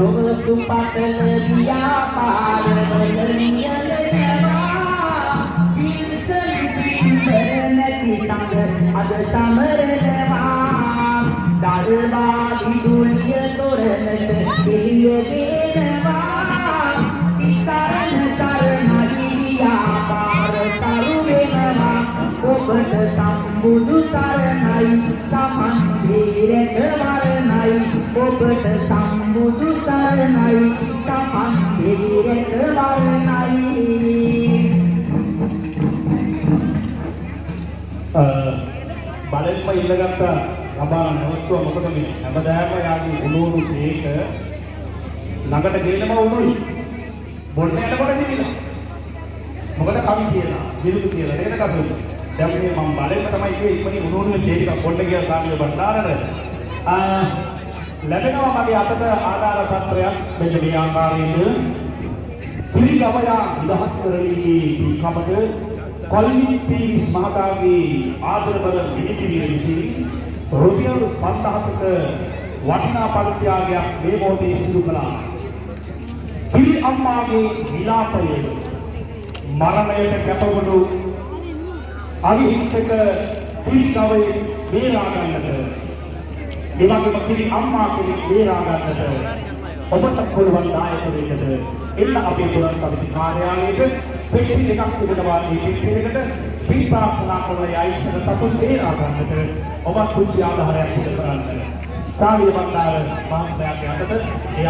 ලොව සුපතල ව්‍යාපාර වලනියලනවා වින්සන් නැති සංග අද සමරනවා දරුවා විදුලිය තොරණට එළිය දෙනවා ඉස්සරණ සරණයි ව්‍යාපාර සරු වෙනවා ඔබට සම්බුදු සරණයි සමන් දීරක වරණයි ඔබට සම්බුදු සරණයි සමන් දීරක වරණයි බලෙන්ම ඉල්ලගත්ත අබාන නවත්තුව මොකද මේ හැමදාම යාගේ උණුණු මේක ළඟට ගෙනම උණුයි බොන්න යනකොට දිවිලා මොකද කවි කියලා විරුදු කියලා නේද කසු දැන් මේ මම බලෙන්ම තමයි කිව්වේ ඉක්මනින් උණුණු මේක බොන්න කියලා සාමිය බණ්ඩාරට ලැබෙනවා මගේ අතට ආධාර පත්‍රයක් මෙන්න මේ ආකාරයෙන් පිළිගවයා විදහස් කරලී කමක කොල්මිපි මහතාගේ ආදරබල විනිවිද විසින් රුපියල් 5000ක වටිනා පරිත්‍යාගයක් මේ මොහොතේ සිදු කළා. පිළි අම්මාගේ විලාපයේ මරණයට කැපවුණු අවිහිංසක පිළිකවේ බේරා ගන්නට එවැගේම පිළි අම්මා කෙනෙක් බේරා ගන්නට ඔබට පුළුවන් දායක වෙන්නට එන්න අපේ පුරන් සමිති කාර්යාලයට පෙට්ටි දෙකක් තිබෙනවා මේ පෙට්ටි දෙකට පින් ප්‍රාර්ථනා කරලා යයිසන තතුන් බේරා ගන්නට ඔබ කුංචි ආධාරයක් උදේ කරන්න. සාමිය බණ්ඩාර මහත්මයාගේ අතට ඒ